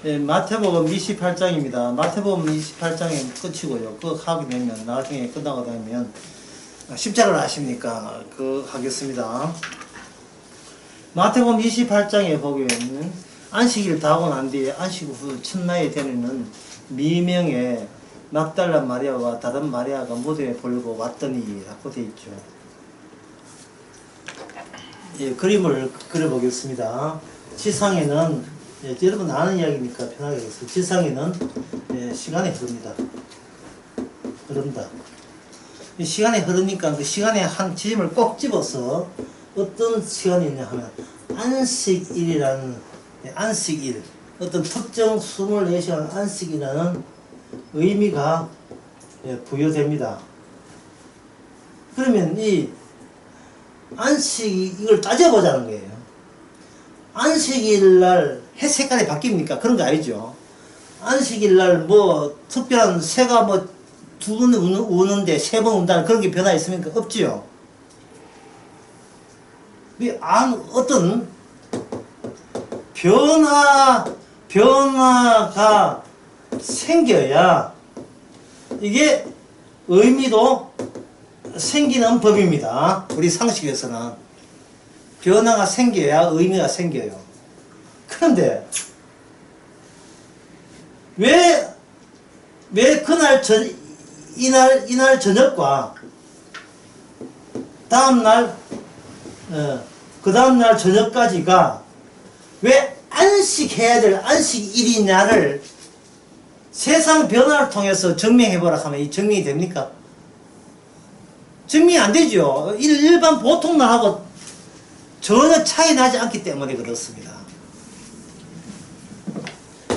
예, 마태복음 28장입니다. 마태복음 28장이 끝이고요. 그거 하게 되면, 나중에 끝나고 나면, 십자가를 아십니까? 그거 하겠습니다. 마태복음 28장에 보면, 안식일을 다 하고 난 뒤에 안식 후 첫날에 되는 미명의 막달라 마리아와 다른 마리아가 무대에 보려고 왔더니 라고 되어 있죠. 예, 그림을 그려보겠습니다. 지상에는 여러분 아는 이야기니까 편하게 하겠습니다. 지상에는 시간이 흐릅니다. 흐른다. 이 시간이 흐르니까 그 시간의 한 지점을 꼭 집어서 어떤 시간이 있냐 하면 안식일이라는 안식일, 어떤 특정 24시간 안식이라는 의미가 부여됩니다. 그러면 이 안식 이걸 따져보자는 거예요. 안식일날 해 색깔이 바뀝니까? 그런 거 아니죠. 안식일날 뭐 특별한 새가 뭐 2번 우는데 3번 운다는 그런 게 변화 있습니까? 없지요. 어떤 변화가 생겨야 이게 의미도 생기는 법입니다. 우리 상식에서는 변화가 생겨야 의미가 생겨요. 그런데 왜 그날 이날 저녁과 다음날 그 다음날 저녁까지가 왜 안식해야 될 안식일이냐를 세상 변화를 통해서 증명해보라 하면 이 증명이 됩니까? 증명이 안 되죠. 일반 보통 날하고 전혀 차이 나지 않기 때문에 그렇습니다.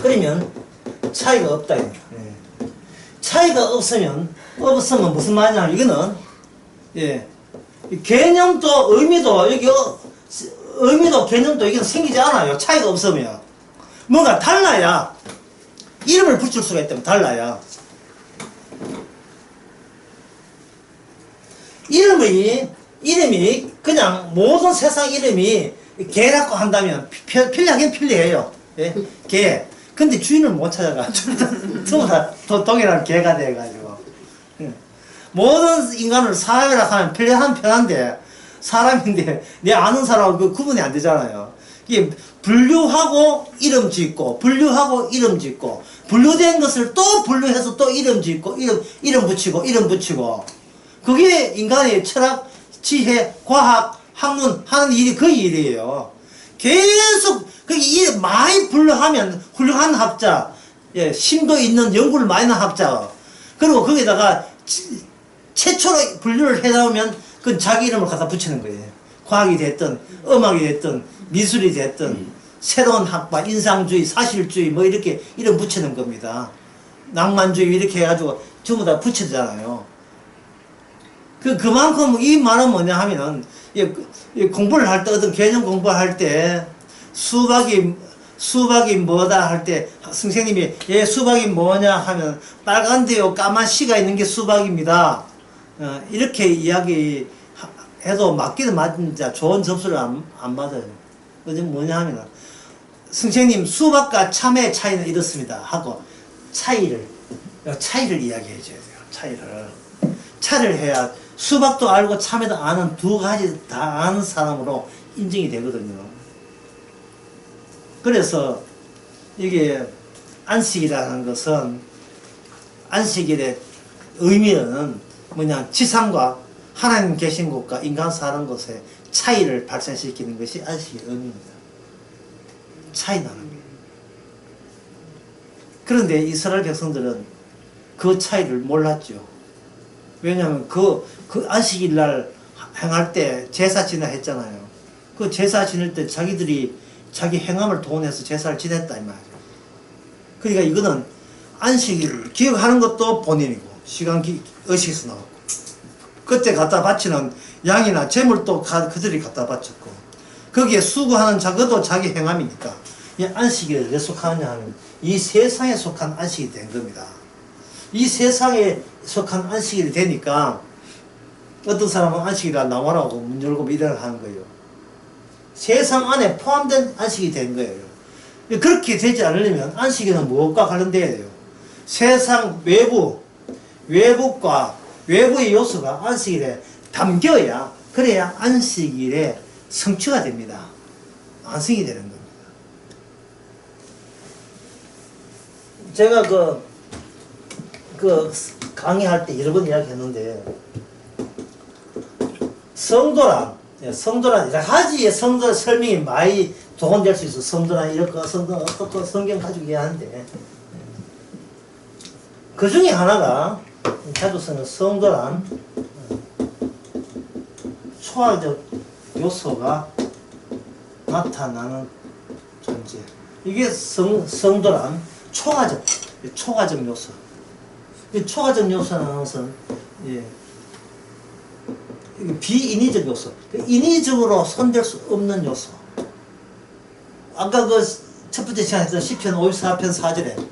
그러면 차이가 없다. 차이가 없으면 무슨 말이냐? 이거는 개념도 의미도 의미도 개념도 이게 생기지 않아요. 차이가 없으면 뭔가 달라야 이름을 붙일 수가 있다면 달라야 이름이 그냥 모든 세상 이름이 개라고 한다면 편리하긴 편리해요. 예? 개. 근데 주인을 못 찾아가지고 전부 다 동일한 개가 돼가지고 모든 인간을 사회라 하면 편한데 사람인데 내 아는 사람하고 그 구분이 안 되잖아요. 이게 분류하고 이름 짓고 분류하고 이름 짓고 분류된 것을 또 분류해서 또 이름 짓고 이름 붙이고 이름 붙이고 그게 인간의 철학, 지혜, 과학, 학문 하는 일이 그 일이에요. 계속 그 많이 분류하면 훌륭한 학자, 심도 있는 연구를 많이 한 학자, 그리고 거기다가 최초로 분류를 해나오면 그건 자기 이름을 갖다 붙이는 거예요. 과학이 됐든 음악이 됐든 미술이 됐든 새로운 학파, 인상주의, 사실주의 뭐 이렇게 이름 붙이는 겁니다. 낭만주의 이렇게 해가지고 전부 다 붙이잖아요. 그만큼 이 말은 뭐냐 하면은 공부를 할 때 어떤 개념 공부할 때 수박이 뭐다 할 때 선생님이 수박이 뭐냐 하면 빨간데요 까만 씨가 있는 게 수박입니다. 이렇게 이야기해도 맞기는 맞는지 좋은 접수를 안 받아요. 그게 뭐냐 하면 선생님 수박과 참외의 차이는 이렇습니다 하고 차이를 이야기해 줘야 돼요. 차이를 해야 수박도 알고 참외도 아는 두 가지 다 아는 사람으로 인정이 되거든요. 그래서 이게 안식이라는 것은 안식일의 의미는 뭐냐 지상과 하나님 계신 곳과 인간 사는 곳의 차이를 발생시키는 것이 안식의 의미입니다. 차이 나는 거예요. 그런데 이스라엘 백성들은 그 차이를 몰랐죠. 왜냐하면 그 안식일 날 행할 때 제사 지내 했잖아요. 그 제사 지낼 때 자기들이 자기 행함을 돈해서 제사를 지냈다 이 말이에요. 그러니까 이거는 안식일을 기억하는 것도 본인이고 시간 의식에서 나왔고 그때 갖다 바치는 양이나 재물도 그들이 갖다 바쳤고 거기에 수고하는 그것도 자기 행함이니까 이 안식일을 왜 속하느냐 하면 이 세상에 속한 안식이 된 겁니다. 이 세상에 속한 안식일이 되니까 어떤 사람은 안식일날 나와라고 문 열고 일을 하는 거예요. 세상 안에 포함된 안식이 된 거예요. 그렇게 되지 않으려면 안식일은 무엇과 관련돼야 돼요? 세상 외부과 외부의 요소가 안식일에 담겨야, 그래야 안식일에 성취가 됩니다. 완성이 되는 겁니다. 제가 강의할 때 여러 번 이야기했는데, 성도란 여러 가지의 성도 설명이 많이 동원될 수 있어. 성도란 이렇고, 성도는 어떻고, 성경 가지고 이야기하는데, 그 중에 하나가, 자주 쓰는 성도란, 초월적 요소가 나타나는 존재. 이게 성도란 초과적 요소. 이 초과적 요소는 것은, 비인위적 요소. 인위적으로 손댈 수 없는 요소. 아까 첫 번째 시간에 했던 시편 54편 4절에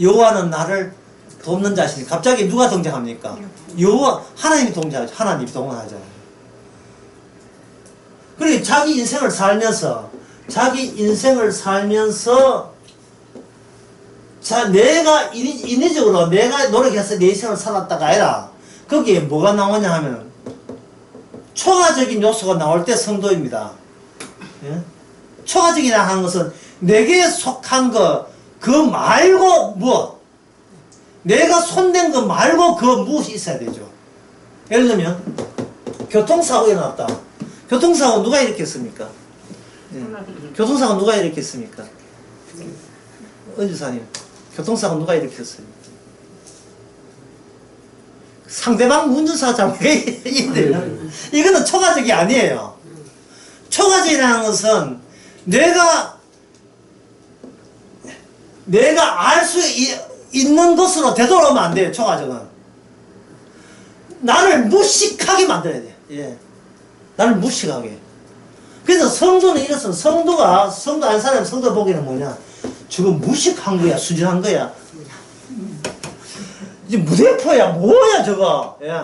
여호와는 나를 돕는 자시니, 갑자기 누가 등장합니까? 여호와, 하나님이 등장하죠. 하나님이 동원하잖아요. 그리고 자기 인생을 살면서 내가 인위적으로 내가 노력해서 내 인생을 살았다가 아니라 거기에 뭐가 나오냐 하면 초과적인 요소가 나올 때 성도입니다. 예? 초과적이라 하는 것은 내게 속한 그 말고 무엇? 내가 손댄 거 말고 그 무엇이 있어야 되죠. 예를 들면 교통사고 일어났다. 교통사고 누가 일으켰습니까? 예. 교통사고 누가 일으켰습니까? 은주사님, 교통사고 누가 일으켰어요? 상대방 운전사 장애가 있대요. 이거는 초과적이 아니에요. 초과적이라는 것은 내가 알 수 있는 것으로 되돌아오면 안 돼요. 초과적은 나를 무식하게 만들어야 돼. 예. 나를 무식하게. 그래서 성도는 이랬어. 성도 안 사람 성도 보기에는 뭐냐? 지금 무식한 거야, 순진한 거야. 이제 무대포야, 뭐야 저거. 예.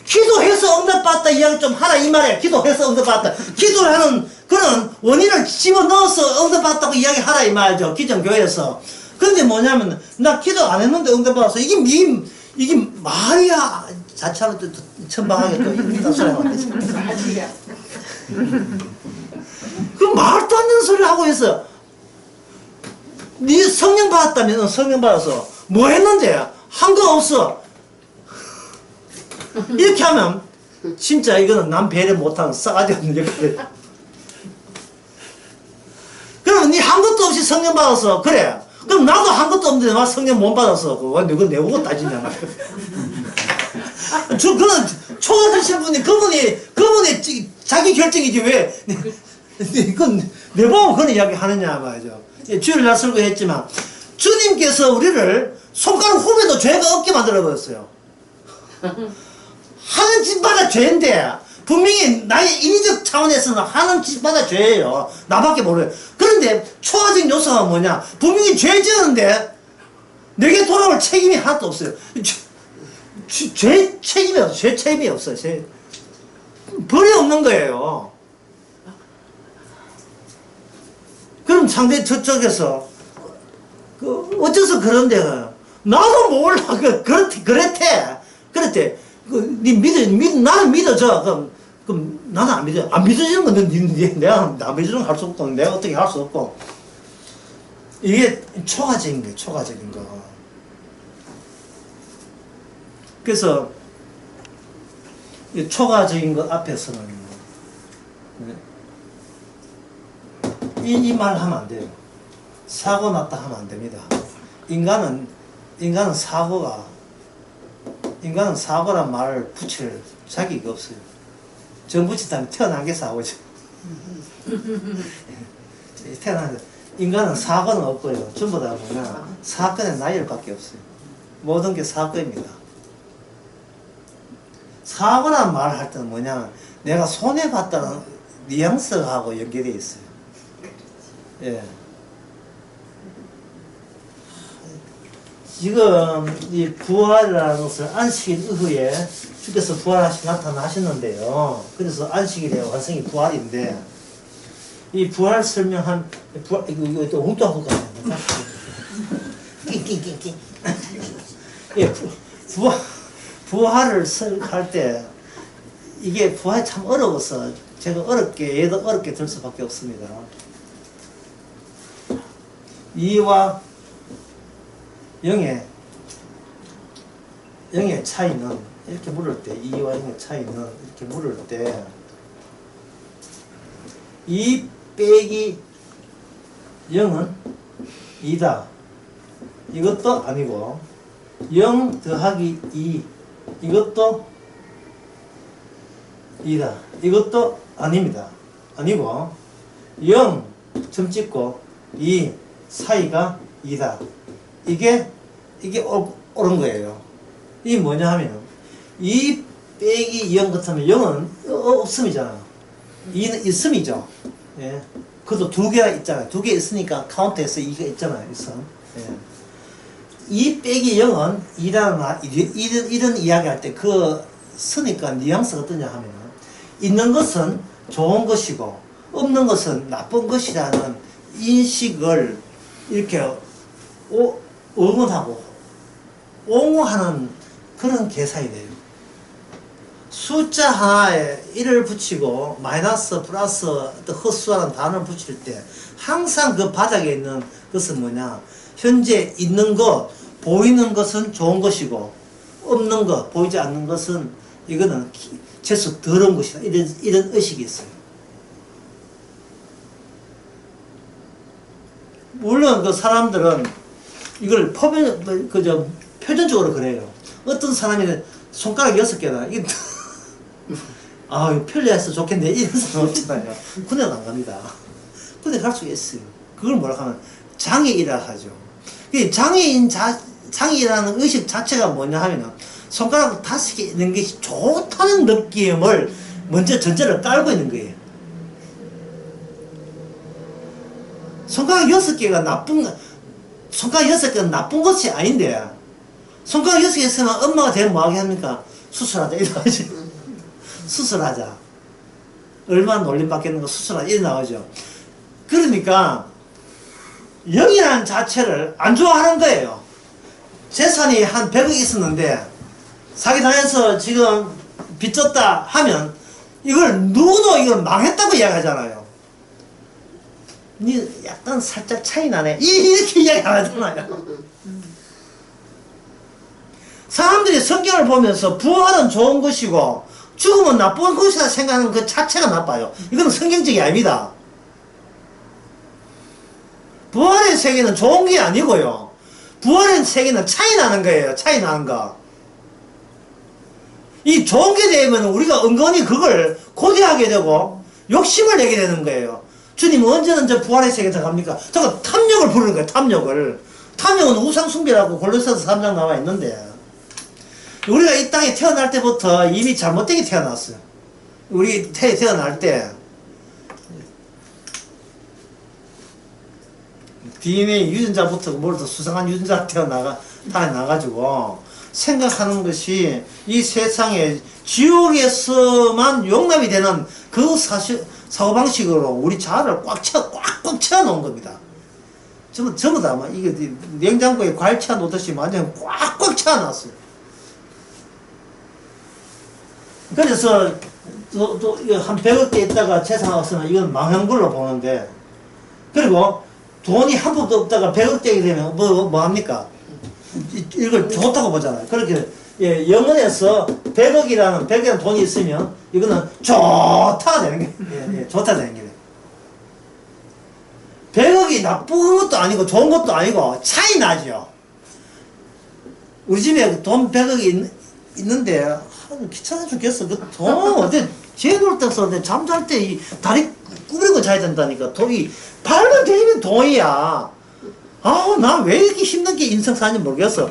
기도해서 응답받다 이야기 좀 하라 이 말이야. 기도해서 응답받다. 기도를 하는 그런 원인을 집어넣어서 응답받다고 이야기하라 이 말이죠. 기존교회에서. 근데 뭐냐면 나 기도 안 했는데 응답받았어. 이게 말이야. 자차로 또 천방하게 또 이런 소리 하고 있어. 그 말도 안 되는 소리를 하고 있어. 네 성령 받았다면 성령 받아서 뭐 했는데? 한 거 없어. 이렇게 하면 진짜 이거는 남 배려 못하는 싸가지 없는 역할이야. 그럼 네 한 것도 없이 성령 받아서 그래. 그럼 나도 한 것도 없는데 나 성령 못 받아서 그거 내보고 따지냐 말이야. 그런 초과되신 분이 그분이 자기 결정이지 왜 이건 내보고 그런 이야기 하느냐 말이죠. 주일을 날 설교 했지만 주님께서 우리를 손가락 후배도 죄가 없게 만들어버렸어요. 하는 짓마다 죄인데 분명히 나의 인위적 차원에서는 하는 짓마다 죄예요. 나밖에 모르요. 그런데 초과적 요소가 뭐냐? 분명히 죄 지었는데 내게 돌아올 책임이 하나도 없어요. 죄 책임이 없어요. 죄 책임이 없어요. 벌이 없는 거예요. 그럼 상대 저쪽에서 어째서 그런데 나도 몰라. 그랬대. 나는 믿어줘. 그럼 나는 안 믿어. 안 믿어지는 건 내가 안 믿어주는 거 할 수 없고 내가 어떻게 할 수 없고. 이게 초과적인 거예요. 초과적인 거. 그래서 이 초과적인 것 앞에서는 이 말 하면 안 돼요. 사고 났다 하면 안 됩니다. 인간은 사고란 말을 붙일 자격이 없어요. 정 붙였다면 태어난 게 사고죠. 인간은 사고는 없고요. 전부 다 보면 사건의 나열밖에 없어요. 모든 게 사건입니다. 사고란 말을 할 때는 뭐냐, 내가 손해봤다는 뉘앙스하고 연결되어 있어요. 예. 지금 이 부활이라는 것을 안식일 이후에 주께서 부활하시 나타나셨는데요. 그래서 안식일의 완성이 부활인데, 이 부활 설명한, 이거 또 엉뚱한 것 같아요. 낑낑낑낑. 예, 부활을 할 때, 이게 부활이 참 어려워서, 제가 얘도 어렵게 들 수밖에 없습니다. 2와 0의 차이는, 이렇게 물을 때, 2와 0의 차이는, 이렇게 물을 때, 2 빼기 0은 2다. 이것도 아니고, 0 더하기 2, 이것도 2다. 이것도 아닙니다. 아니고, 0 점 찍고, 2 사이가 2다. 이게 옳은 거예요. 이게 뭐냐 하면, 2 빼기 0 같으면 0은 없음이잖아. 2는 있음이죠. 예. 그것도 두 개가 있잖아요. 두 개 있으니까 카운트에서 2가 있잖아요. 있음. 예. 2 빼기 0은 2라는 이런 이야기 할 때 그 쓰니까 뉘앙스가 어떠냐 하면, 있는 것은 좋은 것이고 없는 것은 나쁜 것이라는 인식을 이렇게 응원하고 옹호하는 그런 계산이 돼요. 숫자 하나에 1을 붙이고 마이너스 플러스 헛수라는 단어를 붙일 때 항상 그 바닥에 있는 것은 뭐냐, 현재 있는 것, 보이는 것은 좋은 것이고 없는 것, 보이지 않는 것은 이거는 재수 더러운 것이다. 이런 의식이 있어요. 물론 그 사람들은 이걸 표준적으로 그래요. 어떤 사람이 손가락 6개다. 이게 편리해서 좋겠네. 이런 사람 없잖아요. 군대 안 갑니다. 군대 갈 수가 있어요. 그걸 뭐라 하면 장애이라 하죠. 장애인이라는 의식 자체가 뭐냐 하면은, 손가락 5개 있는 것이 좋다는 느낌을 먼저 전제를 깔고 있는 거예요. 손가락 6개가 나쁜 것이 아닌데, 손가락 6개 있으면 엄마가 되면 뭐하게 합니까? 수술하자. 이러지. 수술하자. 얼마나 놀림 받겠는가, 수술하자. 이래 나오죠. 그러니까, 0이라는 자체를 안 좋아하는 거예요. 재산이 한 100억 있었는데, 사기당해서 지금 빚졌다 하면, 누구도 이걸 망했다고 이야기하잖아요. 약간 살짝 차이 나네. 이렇게 이야기 안 하잖아요. 사람들이 성경을 보면서 부활은 좋은 것이고 죽음은 나쁜 것이다 생각하는 그 자체가 나빠요. 이건 성경적이 아닙니다. 부활의 세계는 좋은 게 아니고요. 부활의 세계는 차이 나는 거예요. 차이 나는 거. 이 좋은 게 되면 우리가 은근히 그걸 고대하게 되고 욕심을 내게 되는 거예요. 주님은 언제는 저 부활의 세계에 들어갑니까? 저거 탐욕을 부르는 거예요. 탐욕을. 탐욕은 우상숭배라고 골로새서 3장 나와 있는데, 우리가 이 땅에 태어날 때부터 이미 잘못되게 태어났어요. 우리 태어날 때 DNA 유전자부터 뭘더 수상한 유전자가 태어나가지고 생각하는 것이 이 세상에 지옥에서만 용납이 되는 그 사고방식으로 우리 자아를 꽉 채워놓은 겁니다. 전부 다, 이게 냉장고에 과일 채워놓듯이 완전 꽉 채워놨어요. 그래서, 한 100억 개 있다가 재산 없으면 이건 망한 걸로 보는데, 그리고 돈이 한 푼도 없다가 100억 대게 되면 뭐 합니까? 이걸 좋다고 보잖아요. 그렇게, 영원에서 100억이라는 돈이 있으면 이거는 좋다 되는 게, 좋다 되는 게. 100억이 나쁜 것도 아니고 좋은 것도 아니고 차이 나죠. 우리 집에 돈 100억이 있는데, 귀찮아 죽겠어. 그 돈, 어때? 제놓을 때 썼는데, 잠잘 때 다리 구부리고 자야 된다니까. 돈이, 발을 대면 돈이야. 나 왜 이렇게 힘들게 인생 사는지 모르겠어.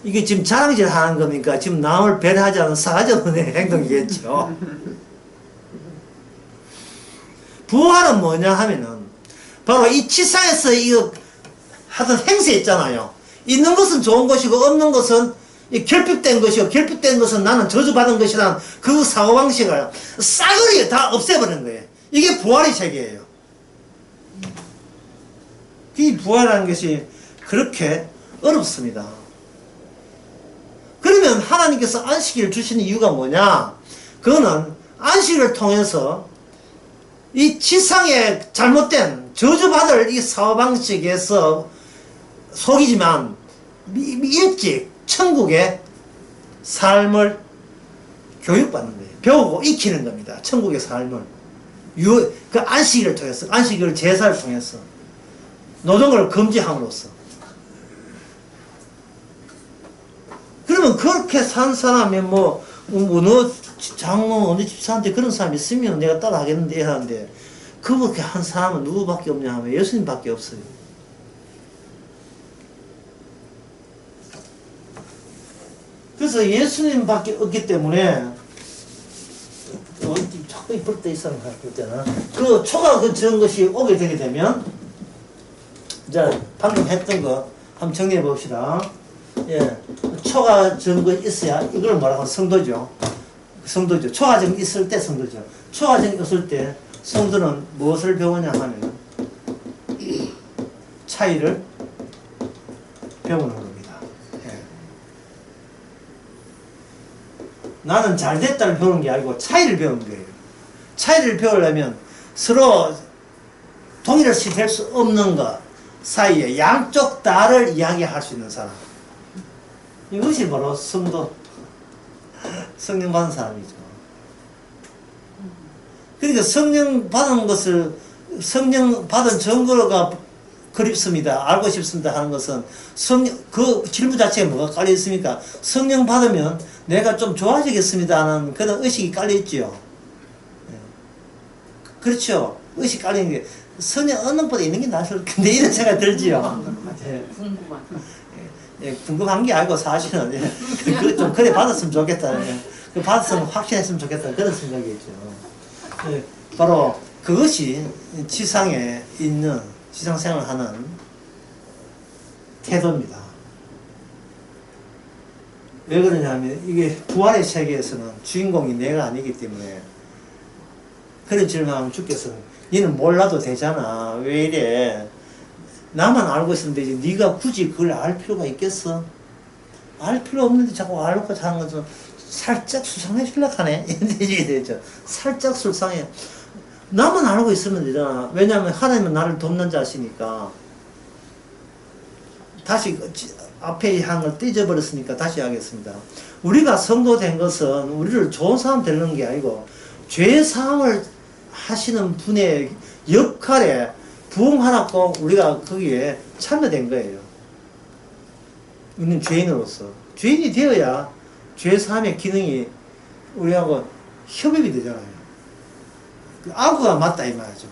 이게 지금 자랑질 하는 겁니까? 지금 남을 배려하지 않은 싸가지 없는 행동이겠죠. 부활은 뭐냐 하면은, 바로 이 치상에서 이거 하던 행세 있잖아요. 있는 것은 좋은 것이고, 없는 것은 결핍된 것이고, 결핍된 것은 나는 저주받은 것이라는 그 사고방식을 싸그리 다 없애버리는 거예요. 이게 부활의 세계예요. 이 부활이라는 것이 그렇게 어렵습니다. 그러면 하나님께서 안식일을 주시는 이유가 뭐냐? 그거는 안식일을 통해서 이 지상의 잘못된 저주받을 이 사고방식에서 속이지만 일찍 천국의 삶을 교육받는 거예요. 배우고 익히는 겁니다. 천국의 삶을. 그 안식일을 통해서, 안식일 제사를 통해서, 노동을 금지함으로써. 그러면 그렇게 산 사람이 너 장로 어느 집사한테 그런 사람이 있으면 내가 따라 하겠는데 하는데, 그렇게 한 사람은 누구밖에 없냐 하면 예수님밖에 없어요. 그래서 예수님밖에 없기 때문에 자꾸 이쁠 때 있어요. 볼 때는 그 초가 저런 것이 오게 되게 되면, 자 방금 했던 거 한번 정리해 봅시다. 예, 초가 저런 거 있어야 이걸 뭐라고 성도죠. 성도죠. 초가정이 있을 때 성도죠. 초가정이 없을 때 성도는 무엇을 배우냐 하면 차이를 배우는 겁니다. 예. 나는 잘됐다를 배우는 게 아니고 차이를 배우는 거예요. 차이를 배우려면 서로 동일시 될 수 없는 것 사이에 양쪽 다를 이야기할 수 있는 사람. 이것이 바로 성도, 성령 받은 사람이죠. 그러니까 성령 받은 것을, 성령 받은 증거가 그립습니다. 알고 싶습니다 하는 것은 그 질문 자체에 뭐가 깔려 있습니까? 성령 받으면 내가 좀 좋아지겠습니다 하는 그런 의식이 깔려 있죠. 그렇죠. 의식 깔리는 게 성령 얻는 것보다 있는 게 나을 텐데 이런 생각이 들지요. 궁금한. 예, 궁금한 게 아니고 사실은 좀 그래 받았으면 좋겠다. 그 받았으면 확신했으면 좋겠다. 그런 생각이죠. 예, 바로 그것이 지상에 있는 지상 생활을 하는 태도입니다. 왜 그러냐면 이게 부활의 세계에서는 주인공이 내가 아니기 때문에 그런 질문하면 주께서 니는 몰라도 되잖아. 왜 이래? 나만 알고 있으면 되지. 네가 굳이 그걸 알 필요가 있겠어? 알 필요 없는데 자꾸 알고 자는 것은 살짝 수상해지려고 하네. 이렇게 되죠. 살짝 수상해. 나만 알고 있으면 되잖아. 왜냐하면 하나님은 나를 돕는 자시니까. 다시 앞에 한 걸 떼져버렸으니까 다시 하겠습니다. 우리가 성도 된 것은 우리를 좋은 사람 되는 게 아니고 죄 사함을 하시는 분의 역할에 부응하라고 우리가 거기에 참여된 거예요. 우리는 죄인으로서. 죄인이 되어야 죄 사함의 기능이 우리하고 협업이 되잖아요. 아구가 맞다 이 말이죠.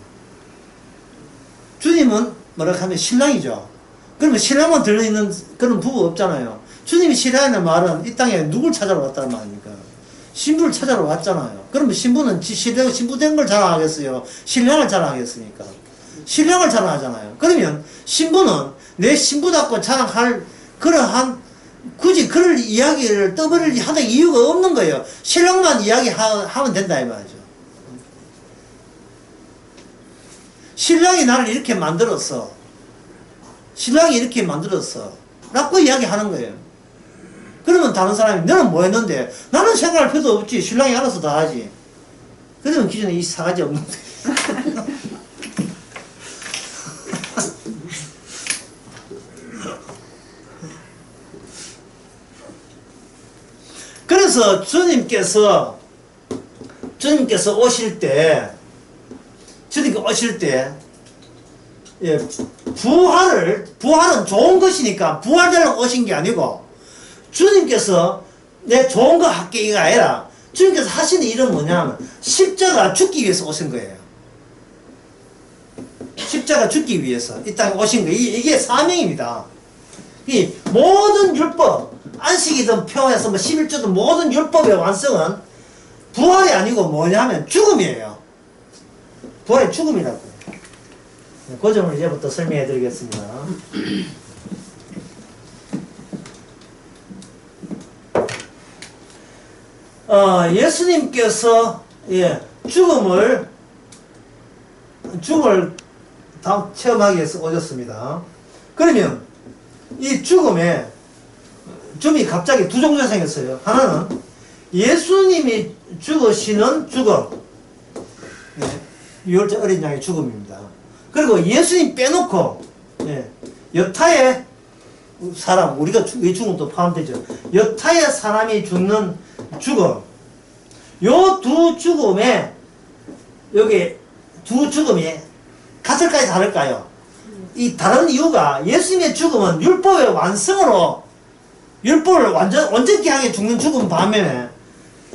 주님은 뭐라 하면 신랑이죠. 그러면 신랑만 들어있는 그런 부부 없잖아요. 주님이 신랑이라는 말은 이 땅에 누굴 찾아러 왔다는 말입니까? 신부를 찾아러 왔잖아요. 그러면 신부는 신부된 걸 자랑하겠어요? 신랑을 자랑하겠습니까? 신랑을 자랑하잖아요. 그러면 신부는 내 신부답고 자랑할 그러한 굳이 그럴 이야기를 떠벌이 하는 이유가 없는 거예요. 신랑만 이야기하면 된다 이 말이죠. 신랑이 나를 이렇게 만들었어. 신랑이 이렇게 만들었어. 라고 이야기하는 거예요. 그러면 다른 사람이 너는 뭐 했는데? 나는 생각할 필요도 없지. 신랑이 알아서 다 하지. 그러면 기존에 이 사가지 없는데. 그래서 주님께서 오실 때, 예, 부활은 좋은 것이니까 부활되려고 오신 게 아니고, 주님께서 내 좋은 거 할게 이가 아니라, 주님께서 하시는 일은 뭐냐면, 십자가 죽기 위해서 오신 거예요. 십자가 죽기 위해서 이 땅에 오신 거예요. 이게 사명입니다. 이 모든 율법, 안식이든 평화에서 11조든 모든 율법의 완성은 부활이 아니고 뭐냐면 죽음이에요. 부활이 죽음이라고. 그 점을 이제부터 설명해 드리겠습니다. 예수님께서 죽음을 죽음을 다 체험하기 위해서 오셨습니다. 그러면 이 죽음이 갑자기 두 종류가 생겼어요. 하나는 예수님이 죽으시는 죽음, 네, 유월절 어린 양의 죽음입니다. 그리고 예수님 빼놓고 여타의 사람, 우리가 이 죽음도 포함되죠. 여타의 사람이 죽는 죽음, 요 두 죽음에 여기 두 죽음이 같을까요, 다를까요? 이 다른 이유가 예수님의 죽음은 율법의 완성으로 율법을 완전히 하게 죽는 죽음 반면에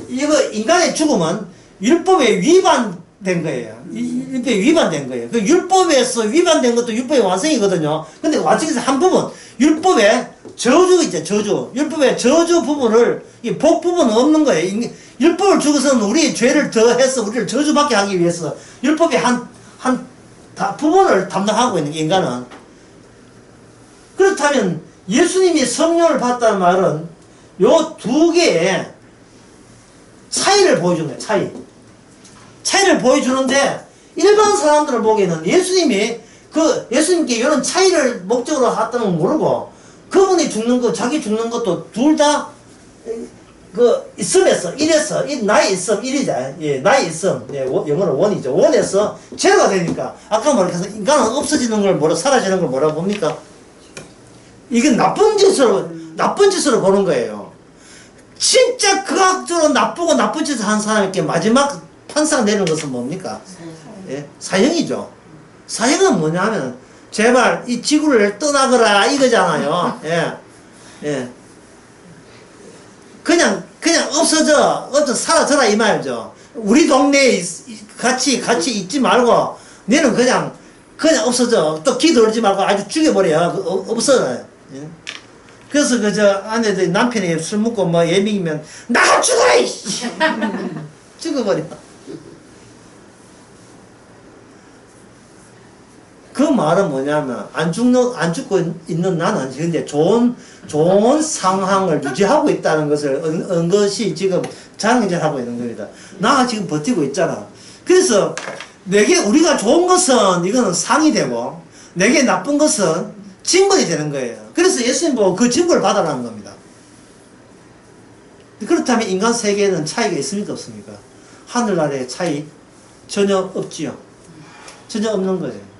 이거 인간의 죽음은 율법에 위반된 거예요. 율법에 위반된 거예요. 그 율법에서 위반된 것도 율법의 완성이거든요. 근데 완성에서 한 부분, 율법의 저주 있죠, 저주. 율법의 저주 부분을, 이 복 부분은 없는 거예요. 율법을 주고서는 우리의 죄를 더해서 우리를 저주받게 하기 위해서 율법의 부분을 담당하고 있는 인간은. 그렇다면 예수님이 성령을 받다는 말은 요 두 개의 차이를 보여주는 거예요. 차이를 보여주는데 일반 사람들을 보기에는 예수님께 이런 차이를 목적으로 했다는 건 모르고 그분이 죽는 거, 자기 죽는 것도 둘 다 있음에서, 일에서, 나의 있음, 일이자. 예, 나의 있음. 예, 영어로 원이죠. 원에서 제로가 되니까. 아까 말해서 인간은 없어지는 걸 사라지는 걸 뭐라고 봅니까? 이게 나쁜 짓으로 보는 거예요. 진짜 과학적으로 나쁜 짓을 한 사람에게 마지막 판사가 내리는 것은 뭡니까? 예? 사형이죠. 사형은 뭐냐면, 제발 이 지구를 떠나거라 이거잖아요. 예. 예. 그냥 없어져 사라져라 이 말이죠. 우리 동네에 같이 있지 말고 너는 그냥 없어져. 또 기도하지 말고 아주 죽여버려. 없어져요. 예? 그래서 아내들 남편이 술 먹고 예민이면 나가 죽어라 이씨. 죽어버려. 그 말은 뭐냐면 안 죽고 있는 나는 현재 좋은 상황을 유지하고 있다는 것을 것이 지금 장애질하고 있는 겁니다. 나 지금 버티고 있잖아. 그래서 내게 우리가 좋은 것은 이거는 상이 되고 내게 나쁜 것은 징벌이 되는 거예요. 그래서 예수님 보고 그 징벌을 받아라는 겁니다. 그렇다면 인간 세계에는 차이가 있습니까, 없습니까? 하늘 아래의 차이 전혀 없지요. 전혀 없는 거예요.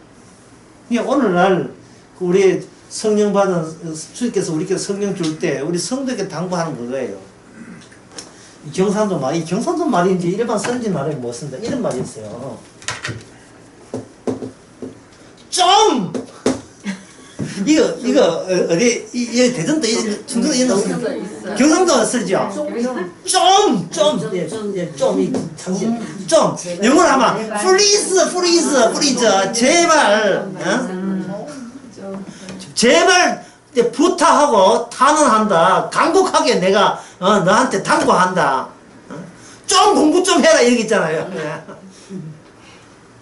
오늘날 우리 성령 받은 주님께서 우리께 성령 줄 때 우리 성도에게 당부하는 그거예요. 경상도 말인지 일반 선진 말이 못 쓴다. 이런 말이 있어요. 좀! 이거 어디 대전도 충청도 이런 거 쓰죠. 경상도 쓰죠. 좀 영어로 하면 please 제발 제발 부탁하고 탄원한다. 간곡하게 내가 너한테 당부한다. 좀 공부 좀 해라 이런 게 있잖아요.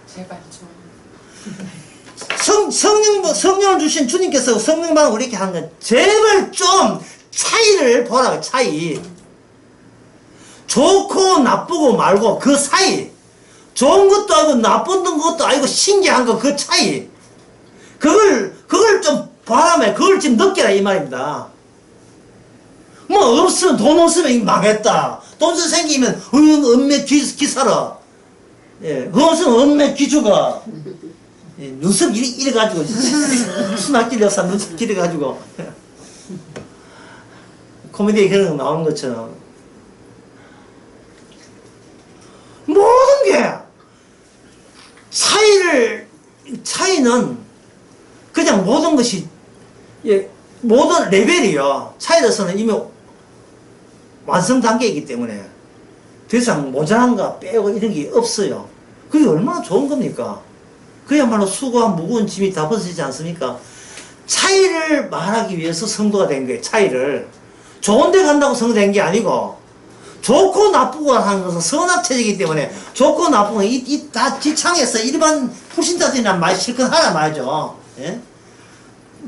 제발 좀. 성령을 주신 주님께서 성령만 우리에게 하는 건 제발 좀 차이를 보라고. 차이. 좋고 나쁘고 말고 그 사이. 좋은 것도 아니고 나쁜 것도 아니고 신기한 거 그 차이. 그걸 좀 바람에 그걸 지금 느껴라 이 말입니다. 돈 없으면 망했다. 돈 생기면 은매 기사라. 예, 없으면 은매 기주가. 예, 눈썹 이래가지고 수납길 여사 눈썹 길어가지고 코미디에 그런 거 나오는 것처럼 모든 게 차이는 그냥 모든 것이 모든 레벨이요. 차이로서는 이미 완성 단계이기 때문에 더 이상 모자란가 빼고 이런 게 없어요. 그게 얼마나 좋은 겁니까? 그야말로 수고한 무거운 짐이 다 벗어지지 않습니까? 차이를 말하기 위해서 성도가 된 거예요. 차이를. 좋은 데 간다고 성도된 게 아니고 좋고 나쁘고 하는 것은 선악체이기 때문에 좋고 나쁘고 다 지창에서 일반 불신자들이나 말 실컷 하라 말이죠. 예?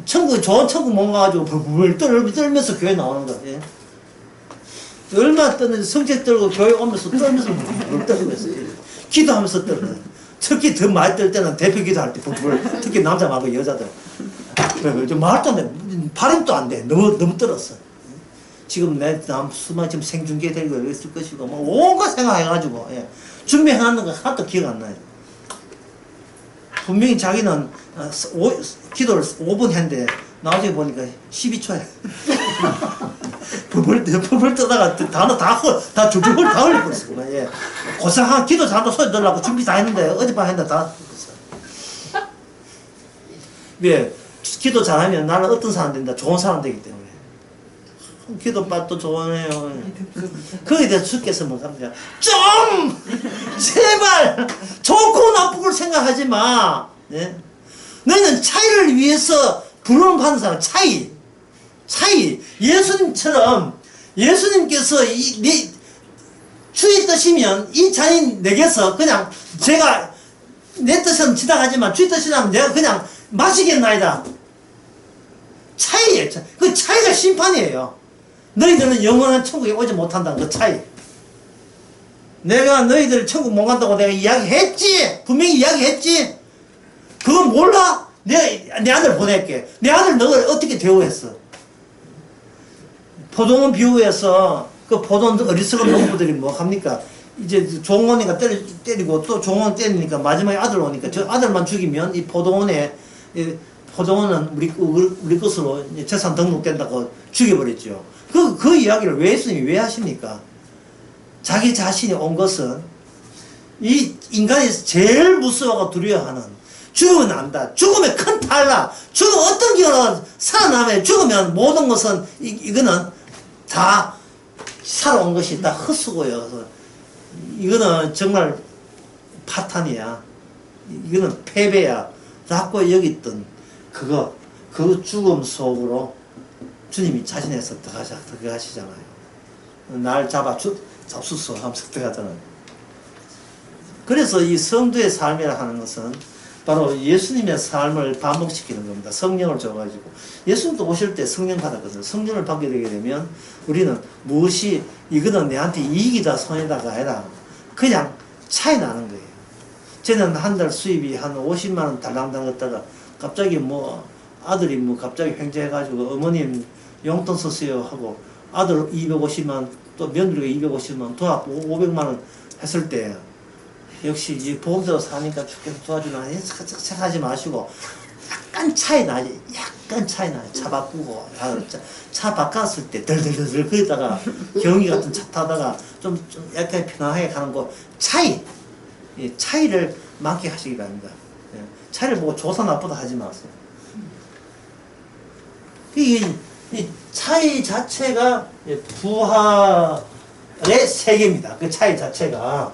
좋은 천국 못 가가지고 불불 떨면서 교회 나오는 거. 예? 얼마나 떠는지 성책 들고 교회 오면서 떨면서 물 떨고 있어요. 기도하면서 떨어요. 특히 더 많이 뜰 때는 대표 기도할 때 특히 남자 말고 여자들 말도 안 돼. 발음도 안 돼. 너무 떨었어. 지금 수만 지금 생중계 되고 있을 것이고 뭐 온갖 생각해가지고 예. 준비해놨는 거 하나도 기억 안 나요. 분명히 자기는 기도를 5분 했는데 나중에 보니까 12초에 버블 떠다가 단어 다 줄줄 다 흘려버렸어. 예. 고생한 기도 잘도 소리 들으려고 준비 다 했는데 어젯밤 했는데 다 흘렸어. 왜? 기도 잘하면 나는 어떤 사람 된다? 좋은 사람 되기 때문에. 기도빨도 좋으네요. 거기에 대해서 주께서 뭐 합니다. 좀! 제발! 좋고 나쁘고 생각하지 마! 네? 너희는 차이를 위해서 부름을 받는 사람, 차이. 예수님처럼, 예수님께서 주의 뜻이면 이 자인 내게서 그냥 제가 내 뜻은 지나가지만 주의 뜻이라면 내가 그냥 마시겠나이다. 차이예요. 그 차이가 심판이에요. 너희들은 영원한 천국에 오지 못한다는 그 차이. 내가 너희들 천국 못 간다고 내가 이야기했지. 분명히 이야기했지. 그거 몰라? 내 아들 보낼게. 내 아들 너를 어떻게 대우했어? 포도원 비유해서 그 포도원 어리석은 농부들이 뭐 합니까? 이제 종원이가 때리고 또 종원 때리니까 마지막에 아들 오니까 저 아들만 죽이면 이 포도원은 우리 것으로 재산 등록된다고 죽여버렸죠. 그 이야기를 예수님이 왜 하십니까? 자기 자신이 온 것은 이 인간이 제일 무서워하고 두려워하는 죽으면 안다. 죽으면 큰 탈락. 죽으면 어떤 기회로 살아남아요. 죽으면 모든 것은 이거는 다 살아온 것이 다 헛수고요. 이거는 정말 파탄이야. 이거는 패배야. 라고 여겼던 그 죽음 속으로 주님이 자신에서 들어가시잖아요. 날 잡수소 하면서 들어가잖아요. 그래서 이 성도의 삶이라 하는 것은 바로 예수님의 삶을 반복시키는 겁니다. 성령을 줘가지고. 예수님도 오실 때 성령 받았거든요. 성령을 받게 되게 되면 우리는 무엇이 이거는 내한테 이익이다 손해다가 아니라 그냥 차이 나는 거예요. 저는 한 달 수입이 한 50만 원 달랑달랑 했다가 갑자기 아들이 갑자기 횡재해가지고 어머님 용돈 쓰세요 하고 아들 250만 원 또 며느리가 250만 원 돈 500만 원 했을 때 역시 이 보험대로 사니까 주께서 도와주나 생각하지 마시고 약간 차이 나지. 차 바꾸고 차 바꿨을 때 덜덜덜 거기다가 경기 같은 차 타다가 좀 약간 편안하게 가는 거 차이를 만끽하시기 바랍니다. 차이를 보고 좋다 나쁘다 하지 마세요. 이 차이 자체가 부활의 세계입니다. 그 차이 자체가.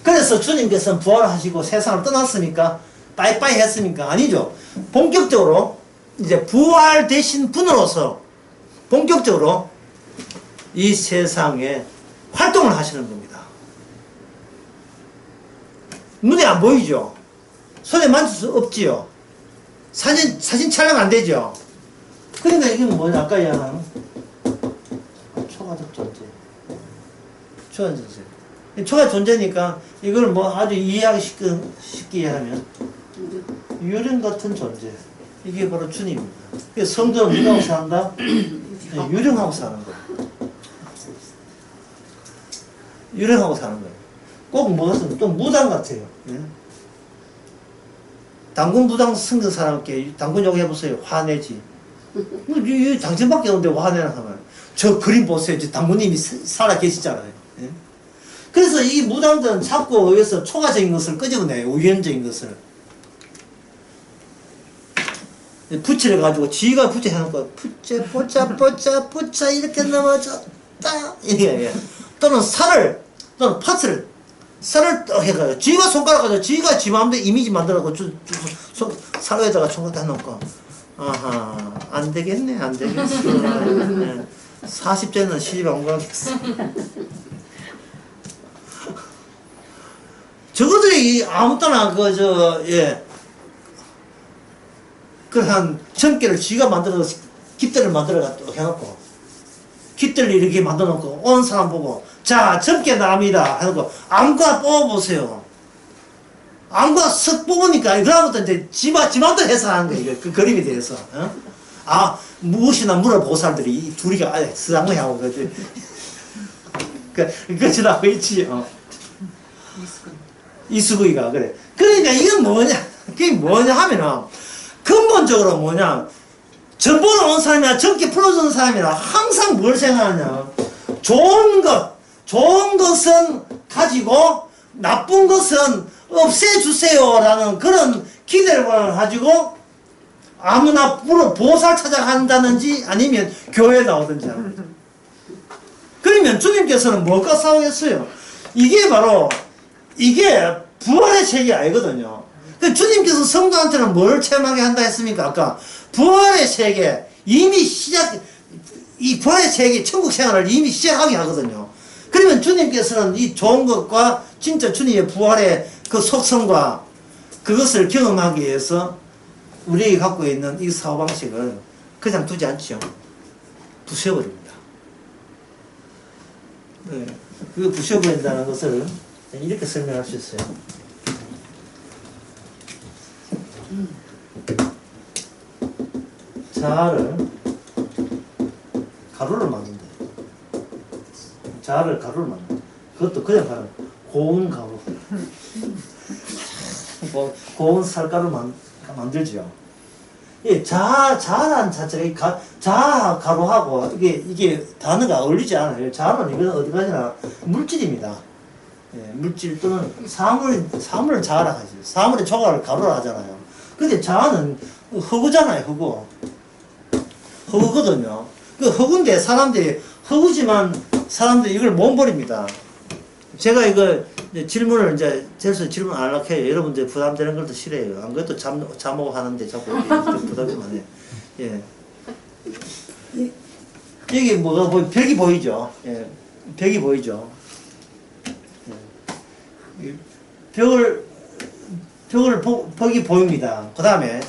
그래서 주님께서는 부활하시고 세상을 떠났습니까? 빠이빠이 했습니까? 아니죠. 본격적으로 이제 부활되신 분으로서 본격적으로 이 세상에 활동을 하시는 겁니다. 눈에 안 보이죠? 손에 만질 수 없지요? 사진 촬영 안 되죠? 그러니까 이건 뭐냐, 아까 얘기한 초가적 존재. 초가적 존재. 초가 존재니까 이걸 아주 이해하기 쉽게 하면 유령 같은 존재. 이게 바로 주님입니다. 그래서 성도는 누구하고 산다? 유령하고 사는 거예요. 유령하고 사는 거예요. 꼭 무엇은 또 무당 같아요. 당군 무당 성전 사람께 당군 욕해보세요. 화내지. 당신밖에 없는데 화내나 하면 저 그림 보세요. 당군님이 살아 계시잖아요. 그래서 이 무당들은 자꾸 여기서 초가적인 것을 끄집어내요. 우연적인 것을. 부채를 가지고 지가 부채 해놓고 부채 보자 이렇게 넘어졌다 이게 또는 또는 팥을 쌀을 해가지고 지가 손가락 가지고 지가 지 마음대로 이미지 만들어갖고 쌀 위에다가 손가락 해놓고 아하 안 되겠네 40대는 시집 안 가겠어. 저거들이 아무 때나 한 전개를 지가 만들어서 깃대를 만들어갖고 해놓고 깃대를 이렇게 만들어놓고 온 사람 보고 자 전개 나옵니다 해놓고 아무거나 뽑아보세요. 안과 쓱 뽑으니까 그다음부터 이제 지맘대로 해석하는 거예요. 이거 그 그림에 대해서. 어? 아 무엇이나 물어보살들이 이 둘이가 아예 쓰랑하고 그 지나고 있지. 이수구이가 그래. 그러니까 이건 뭐냐? 그게 뭐냐 하면은 근본적으로 뭐냐? 전보러 온 사람이나 적게 풀어주는 사람이나 항상 뭘 생각하냐? 좋은 것은 가지고 나쁜 것은 없애주세요라는 그런 기대를 가지고 아무나 보살 찾아간다든지 아니면 교회에 나오든지 하는 거죠. 그러면 주님께서는 뭘까 싸우겠어요? 이게 바로 이게 부활의 세계 아니거든요. 주님께서 성도한테는 뭘 체험하게 한다 했습니까? 아까 부활의 세계 이미 이 부활의 세계 천국 생활을 이미 시작하게 하거든요. 그러면 주님께서는 이 좋은 것과 진짜 주님의 부활의 그 속성과 그것을 경험하기 위해서 우리에게 갖고 있는 이 사고방식을 그냥 두지 않죠. 부셔버립니다. 네. 그 부셔버린다는 것을 이렇게 설명할 수 있어요. 자아를 가루를 만든다. 자아를 가루를 만든다. 그것도 그냥 가루. 고운 가루. 고운 쌀가루 만들죠. 이 자아란 자체가 자아 가루하고 이게 단어가 어울리지 않아요. 자아는 이건 어디 가지나 물질입니다. 예, 물질 또는 사물을 자아라 하죠. 사물의 조각을 가루라 하잖아요. 근데 자아는 허구잖아요, 허구. 허구거든요. 그 허구인데 허구지만 사람들이 이걸 못 버립니다. 제가 이거 질문을 재수 질문 안 하려고 해요. 여러분들 부담되는 것도 싫어해요. 안 그래도 잠오고 하는데 자꾸 부담이 많아요. 예. 여기 뭐가 벽이 보이죠? 예. 벽이 보이죠? 예. 벽이 보입니다. 그 다음에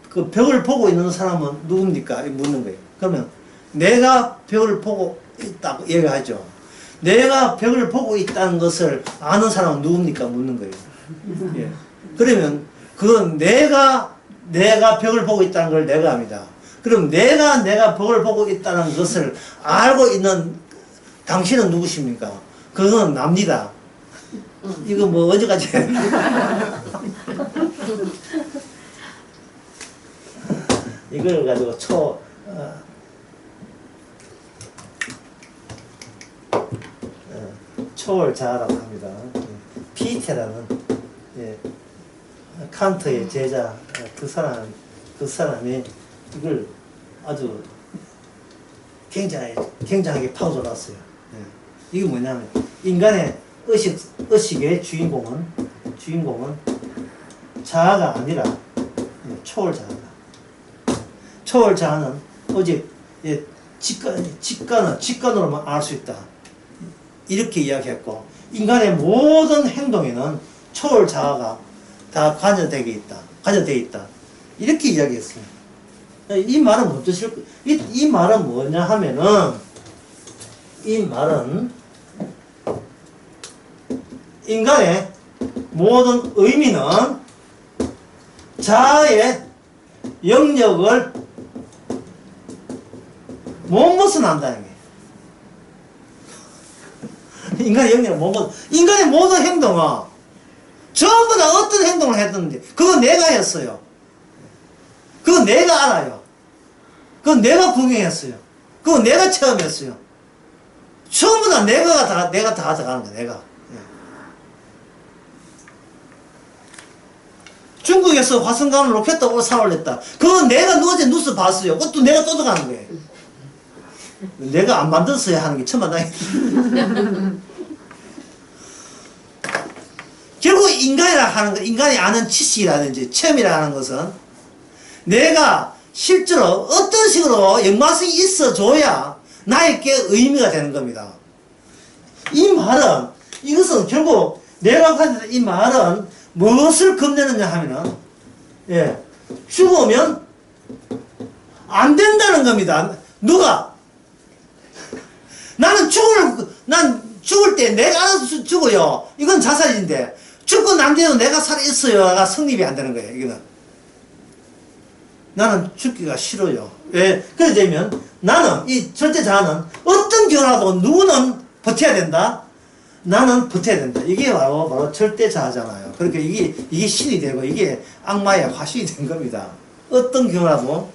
그 벽을 보고 있는 사람은 누굽니까? 묻는 거예요. 그러면 내가 벽을 보고 있다고 얘기하죠. 내가 벽을 보고 있다는 것을 아는 사람은 누굽니까? 묻는 거예요. 예. 그러면 그건 내가 벽을 보고 있다는 걸 내가 압니다. 그럼 내가 벽을 보고 있다는 것을 알고 있는 당신은 누구십니까? 그건 납니다. 이거 뭐 언제까지 이걸 가지고 초월자라고 합니다. 피테라는 칸트의 제자 그 사람이 이걸 아주 굉장하게 파고들었어요. 이게 뭐냐면 인간의 의식의 주인공은 자아가 아니라 초월자아다. 초월자아는 오직 직관으로만 알 수 있다. 이렇게 이야기했고, 인간의 모든 행동에는 초월자아가 다 관여되어 있다. 이렇게 이야기했어요. 이 말은 뭔 뜻일까? 이 말은 뭐냐 하면은, 이 말은 인간의 모든 의미는 자아의 영역을 못 벗어난다는 거예요. 인간의 영역을 못 벗어. 인간의 모든 행동은 전부 다 어떤 행동을 했는데 그건 내가 했어요. 그건 내가 알아요. 그건 내가 구경했어요. 그건 내가 체험했어요. 전부 다 내가 다 가져가는 거야, 내가. 중국에서 화성간을 로켓으로 사 올렸다. 그건 내가 어제 뉴스 봤어요. 그것도 내가 쫓아가는 거예요. 내가 안 만들었어야 하는 게 천만다행이다. 결국 인간이라 하는 것, 인간이 아는 지식이라든지 체험이라 하는 것은 내가 실제로 어떤 식으로 연관성이 있어줘야 나에게 의미가 되는 겁니다. 이것은 결국 내가 가진 이 말은 무엇을 겁내느냐 하면은, 죽으면 안 된다는 겁니다. 누가? 난 죽을 때 내가 알아서 죽어요. 이건 자살인데, 죽고 난 뒤에도 내가 살아있어야가 성립이 안 되는 거예요, 이거는. 나는 죽기가 싫어요. 왜? 그래 되면 나는, 이 절대자아는 어떤 경우라도 누구는 버텨야 된다? 나는 버텨야 된다. 이게 바로 절대자아잖아요. 그러니까 이게 신이 되고 이게 악마의 화신이 된 겁니다. 어떤 경우라도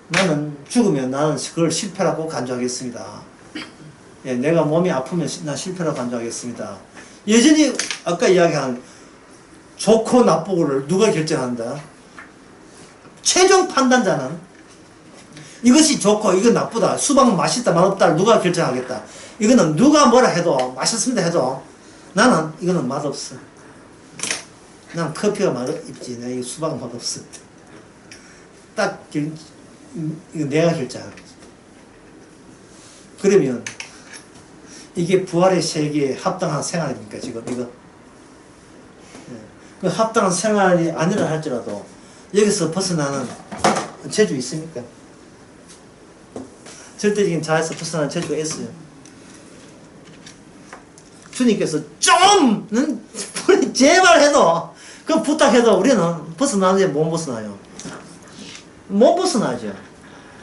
나는 죽으면 나는 그걸 실패라고 간주하겠습니다. 예, 내가 몸이 아프면 나 실패라고 간주하겠습니다. 여전히 아까 이야기한 좋고 나쁘고를 누가 결정한다? 최종 판단자는 이것이 좋고 이건 나쁘다, 수박은 맛있다 맛없다를 누가 결정하겠다. 이거는 누가 뭐라 해도 맛있습니다 해도 나는 이거는 맛없어. 난 커피가 맛있지 내 수박은 맛없어. 딱 이거 내가 결정하는 거지. 그러면 이게 부활의 세계에 합당한 생활입니까 지금 이거? 예. 그 합당한 생활이 아니라 할지라도 여기서 벗어나는 재주 있습니까? 절대적인 자아에서 벗어나는 재주가 있어요. 주님께서 좀은 우리 제발 해도 그 부탁해도 우리는 벗어나는데 못 벗어나요. 못 벗어나죠.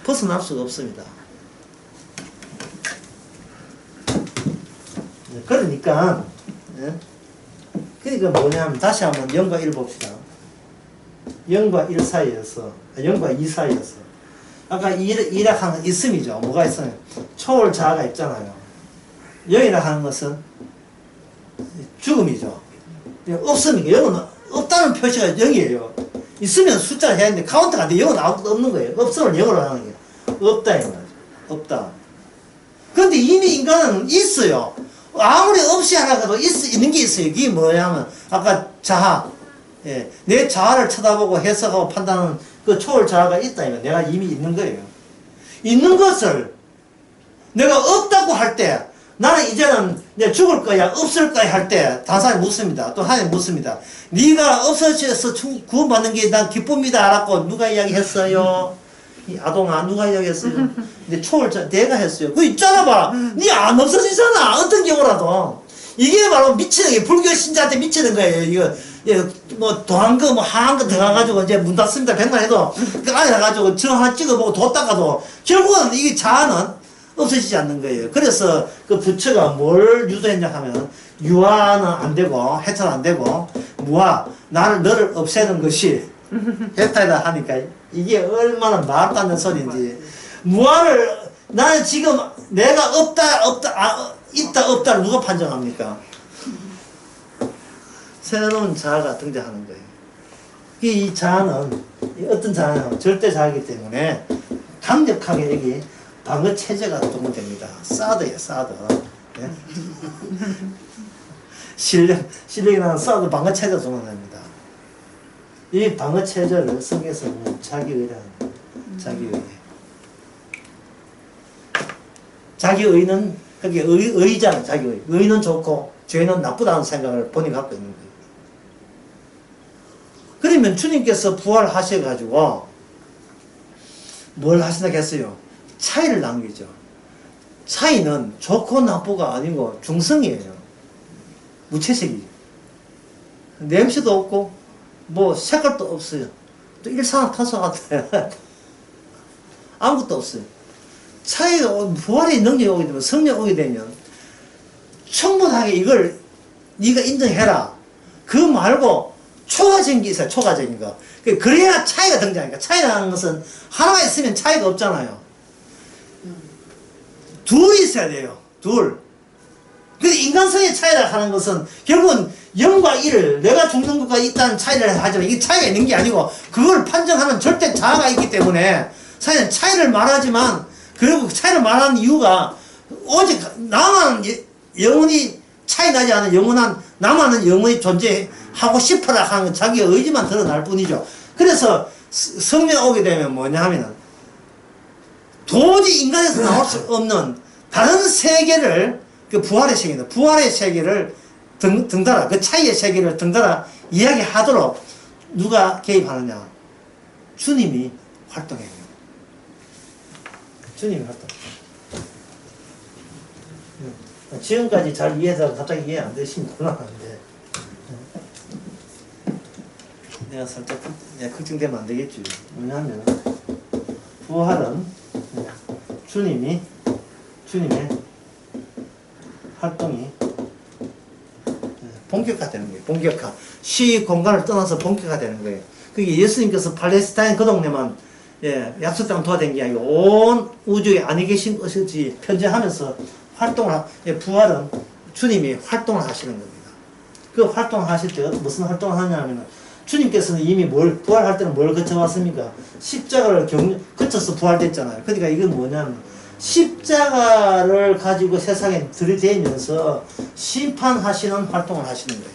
벗어날 수가 없습니다. 그러니까 그러니까 뭐냐면 다시 한번 0과 1 봅시다. 0과 1 사이에서 0과 2 사이에서 아까 2라 하는 있음이죠. 뭐가 있어요? 초월 자아가 있잖아요. 0이라 하는 것은 죽음이죠. 없음이니까 0은 없다는 표시가 0이에요. 있으면 숫자를 해야 하는데 카운트가 안 돼. 0은 아무것도 없는 거예요. 없음을 0으로 하는 게 없다 이 말이죠. 없다. 그런데 이미 인간은 있어요. 아무리 없이 하나가도 있는 게 있어요. 그게 뭐냐면 아까 자아, 예, 내 자아를 쳐다보고 해석하고 판단하는 그 초월 자아가 있다. 내가 이미 있는 거예요. 있는 것을 내가 없다고 할 때 나는 이제는 내가 죽을 거야 없을 거야 할 때 다사에 묻습니다. 또 하나님 묻습니다. 네가 없어져서 구원받는 게 난 기쁩니다 라고 누가 이야기했어요? 이 아동아 누가 이야기했어요? 근데 초월자 내가 했어요. 그 있잖아 봐. 네 안 없어지잖아. 어떤 경우라도. 이게 바로 미치는 게 불교 신자한테 미치는 거예요. 이거 뭐 도한 거 뭐 하한 거 들어가가지고 이제 문 닫습니다. 100만 해도 그 안에 가가지고 저 하나 찍어보고 도 닦아도 결국은 이게 자아는 없어지지 않는 거예요. 그래서 그 부처가 뭘 유도했냐 하면 유아는 안 되고 해탈 안 되고 무아 너를 없애는 것이 해탈이다 하니까 이게 얼마나 말도 안 되는 소리인지. 무아를 나는 지금 내가 있다 없다를 누가 판정합니까? 새로운 자아가 등장하는 거예요. 이 자아는 어떤 자아는 절대 자아이기 때문에 강력하게 여기 방어 체제가 동원됩니다. 사드예요, 사드. 네? 실력이라는 사드 방어 체제가 동원됩니다. 이 방어 체제를 성경에서 자기의라는 자기의. 자기의는 그게 의잖아, 자기의. 의는 좋고 죄는 나쁘다는 생각을 본인이 갖고 있는 거예요. 그러면 주님께서 부활하셔가지고 뭘 하신다고 했어요? 차이를 남기죠. 차이는 좋고 나쁘가 아니고 중성이에요. 무채색이죠. 냄새도 없고 뭐 색깔도 없어요. 또 일산화탄소 같아요. 아무것도 없어요. 차이가 부활의 능력이 오게 되면 성령 오게 되면 충분하게 이걸 네가 인정해라. 그 말고 초과적인 게 있어요. 초과적인 거. 그래야 차이가 등장하니까. 차이라는 것은 하나가 있으면 차이가 없잖아요. 둘이 있어야 돼요. 둘. 근데 인간성의 차이라 하는 것은 결국은 0과 1을 내가 죽는 것과 있다는 차이를 하지만 이게 차이가 있는 게 아니고 그걸 판정하는 절대 자아가 있기 때문에 사실은 차이를 말하지만 그리고 차이를 말하는 이유가 오직 나만 영원히 차이 나지 않은 영원한 나만은 영원히 존재하고 싶어라 하는 자기의 의지만 드러날 뿐이죠. 그래서 성령 오게 되면 뭐냐 하면은 도저히 인간에서 나올 수 없는 다른 세계를 그 부활의 세계입니다. 부활의 세계를 등달아 그 차이의 세계를 등달아 이야기하도록 누가 개입하느냐? 주님이 활동해요. 주님이 활동. 지금까지 잘 이해해서 갑자기 이해 안 되시면 곤란한데 내가 살짝 걱정되면 안 되겠지. 왜냐하면 부활은 주님의 활동이 본격화되는 거예요. 본격화. 시 공간을 떠나서 본격화되는 거예요. 그게 예수님께서 팔레스타인 그 동네만 약속 땅 도와댄 게 아니고 온 우주에 안에 계신 것이지 편재하면서 부활은 주님이 활동을 하시는 겁니다. 그 활동하실 때 무슨 활동을 하냐면 주님께서는 이미 부활할 때는 뭘 거쳐왔습니까? 십자가를 거쳐서 부활됐잖아요. 그러니까 이건 뭐냐면 십자가를 가지고 세상에 들이대면서 심판하시는 활동을 하시는 거예요.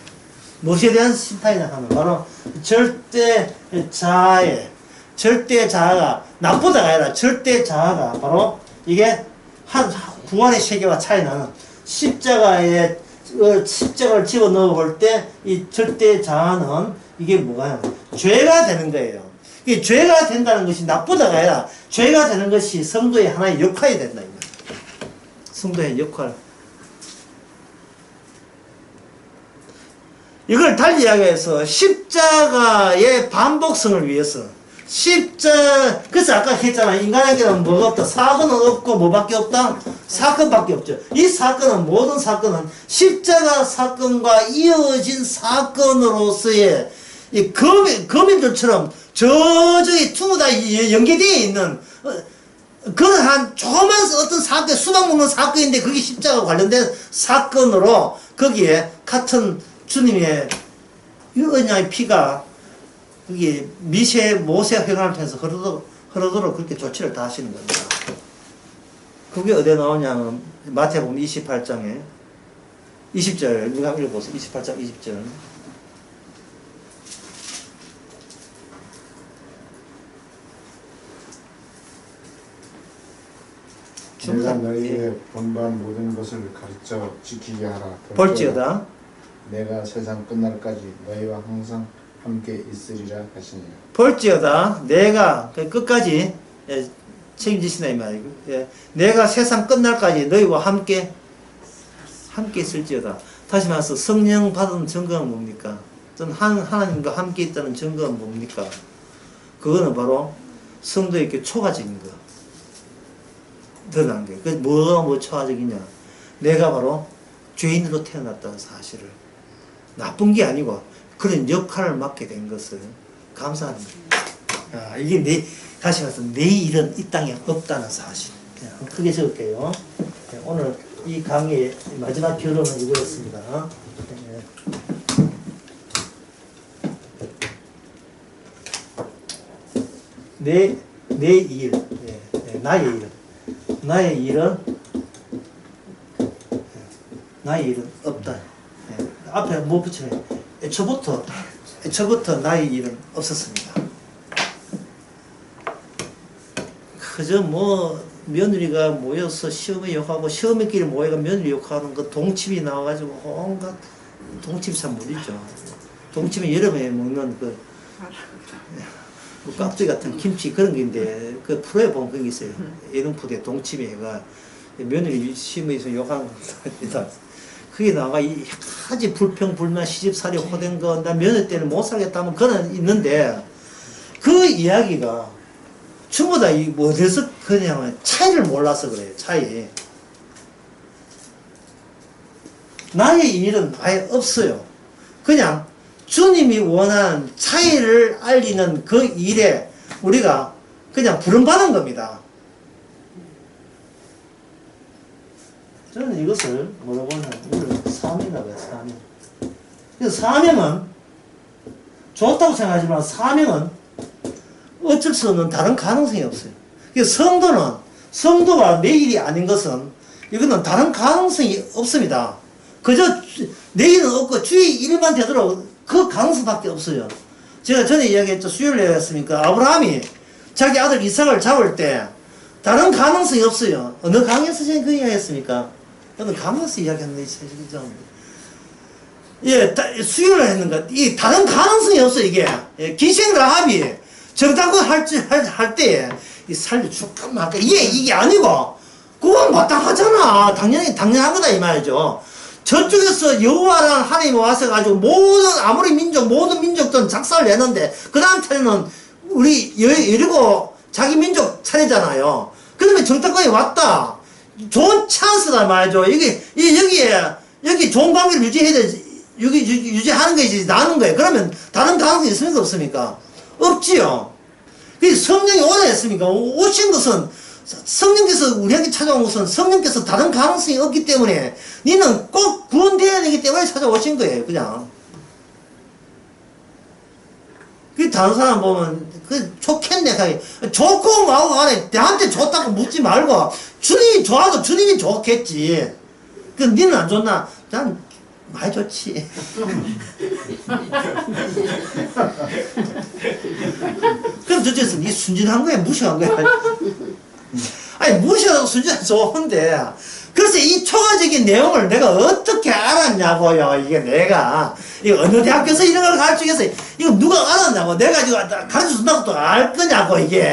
무엇에 대한 심판이냐 하면 바로 절대자아가 나쁘다가 아니라 절대자아가 바로 이게 부활의 세계와 차이나는 십자가를 집어넣어 볼 때 이 절대자아는 이게 뭐가요? 죄가 되는 거예요. 이게 죄가 된다는 것이 나쁘다가 아니라 죄가 되는 것이 성도의 하나의 역할이 된다. 성도의 역할. 이걸 달리 이야기해서 십자가의 반복성을 위해서 그래서 아까 했잖아. 인간에게는 뭐가 없다. 사건은 없고 뭐밖에 없다? 사건밖에 없죠. 이 사건은 모든 사건은 십자가 사건과 이어진 사건으로서의 이 거민들처럼 저저히 투무 다 연계되어 있는 그러한 조그만 어떤 사건, 수박 먹는 사건인데 그게 십자가 관련된 사건으로 거기에 같은 주님의 언약의 피가 그게 모세 혈관을 통해서 흐르도록 그렇게 조치를 다 하시는 겁니다. 그게 어디에 나오냐면 마태복음 28장에 20절 누가 읽어보세요. 28장 20절. 내가 너희에게 본반 모든 것을 가르쳐 지키게 하라. 볼지어다 내가 세상 끝날까지 너희와 항상 함께 있으리라 하시니라. 볼지어다 내가 끝까지 책임지시나 이 말이고 내가 세상 끝날까지 너희와 함께 있을지어다. 다시 말해서 성령 받은 증거는 뭡니까? 하나님과 함께 있다는 증거는 뭡니까? 그거는 바로 성도에게 초과적인 거 드러난 거예요. 그 뭐가 초과적이냐? 내가 바로 죄인으로 태어났다는 사실을 나쁜 게 아니고 그런 역할을 맡게 된 것을 감사하는 거예요. 이게 다시 말해서 내 일은 이 땅에 없다는 사실. 그냥 크게 적을게요. 오늘 이 강의의 마지막 결론은 이거였습니다. 내 일, 나의 일은 없다. 앞에 뭐 붙여요? 애초부터 나의 일은 없었습니다. 그저 며느리가 모여서 시험에 욕하고 시험에끼리 모여가 며느리 욕하는 그 동치미 나와가지고 온갖 동치미 참 무리죠. 동치미 여름에 먹는 그 깍두기 같은 김치 그런 게 있는데 그 프로에 보면 그런 게 있어요. 예능푸드에 동치미가 며느리 시험에서 욕하는 겁니다. 그게 나가 하지 불평불만 시집살이 호된 거 나 며느리 때는 못 살겠다면 그건 있는데 그 이야기가 전부 다 어디서 그냥 차이를 몰라서 그래요. 차이. 나의 일은 아예 없어요. 그냥 주님이 원하는 차이를 알리는 그 일에 우리가 그냥 부름받은 겁니다. 저는 이것을 뭐라고 하냐면 사명이라고 해요. 사명. 그래서 사명은 좋다고 생각하지만 사명은 어쩔 수 없는 다른 가능성이 없어요. 그래서 성도가 내 일이 아닌 것은 이거는 다른 가능성이 없습니다. 그저 내 일은 없고 주의 일만 되도록 그 가능성밖에 없어요. 제가 전에 이야기했죠. 수요일에 이야기했으니까 아브라함이 자기 아들 이삭을 잡을 때 다른 가능성이 없어요. 어느 강의에서 제가 그 이야기했습니까? 어느 강의에서 이야기했는데 수요일에 했는가? 이 다른 가능성이 없어 이게. 기생 라합이 정당권 할 때 이 살려 죽겠나 할까? 이게 아니고 그건 마땅하잖아. 당연한 거다 이 말이죠. 저쪽에서 여호와라는 하나님이 와서 가지고 아무리 모든 민족들은 작사를 내는데 그 다음 차례는 우리 여리고 자기 민족 차례잖아요. 그러면 정탐꾼이 왔다. 좋은 찬스다 말이죠. 여기 좋은 관계를 유지해야 되지. 유지하는 것이지 나는 거예요. 그러면 다른 가능성이 있습니까? 없습니까? 없지요. 성령이 오라 했습니까? 오신 것은 성령께서 우리에게 찾아온 것은 성령께서 다른 가능성이 없기 때문에 니는 꼭 구원되어야 되기 때문에 찾아오신 거예요. 그냥. 다른 사람 보면 좋겠네. 좋고 마고 안에 나한테 좋다고 묻지 말고 주님이 좋아도 주님이 좋겠지. 니는 안 좋나? 난 많이 좋지. 그럼 저쪽에서 니 순진한 거야? 무시한 거야? 아니 무시하고 순진한 좋은데 그래서 이 초가적인 내용을 내가 어떻게 알았냐고요. 이게 내가 이거 어느 대학교에서 이런 걸 가르치겠어. 이거 누가 알았냐고. 내가 이거 가르쳐 준다고 또 알 거냐고. 이게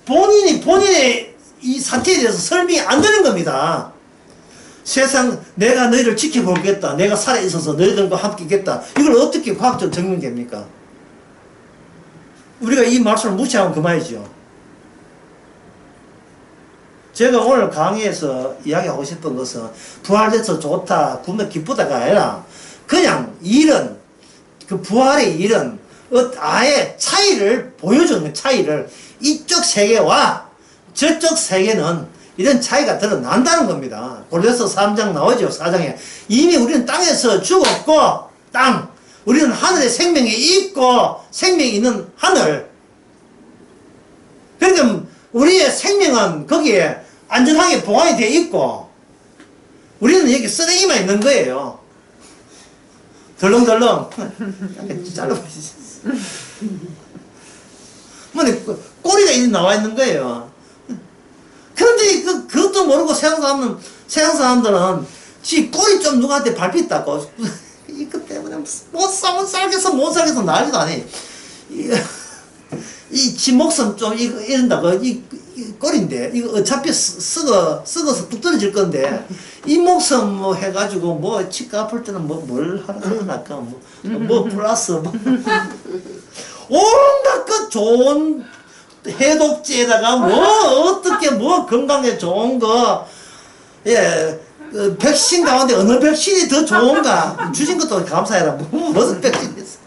본인의 이 사태에 대해서 설명이 안 되는 겁니다. 세상 내가 너희를 지켜보겠다. 내가 살아있어서 너희들과 함께 있겠다. 이걸 어떻게 과학적으로 증명됩니까? 우리가 이 말씀을 무시하면 그만이죠. 제가 오늘 강의에서 이야기하고 싶은 것은 부활돼서 좋다, 굶어 기쁘다가 아니라 그냥 그 부활의 일은 아예 차이를 보여주는 거예요. 차이를. 이쪽 세계와 저쪽 세계는 이런 차이가 드러난다는 겁니다. 고린도서 3장 나오죠. 4장에. 이미 우리는 땅에서 죽었고 우리는 하늘에 생명이 있고 생명이 있는 하늘. 그러니까 우리의 생명은 거기에 안전하게 보관이 되어 있고 우리는 여기 쓰레기만 있는 거예요. 덜렁덜렁. 잘라보시죠. 꼬리가 나와 있는 거예요. 그런데 그것도 모르고 세상 사람들은 지 꼬리 좀 누구한테 밟혔다고 이것 때문에 못 살겠어 난리도 아니. 지 목숨 좀 이런다고 이 꼬리인데 이거 어차피 썩어서 뚝 떨어질 건데 이 목숨 뭐 해가지고 뭐 치과 아플 때는 뭘 하려니까 뭐 플러스 온갖 그 좋은 해독제에다가 어떻게 건강에 좋은 거 백신 가운데 어느 백신이 더 좋은가 주신 것도 감사해라. 무슨 백신이 있어.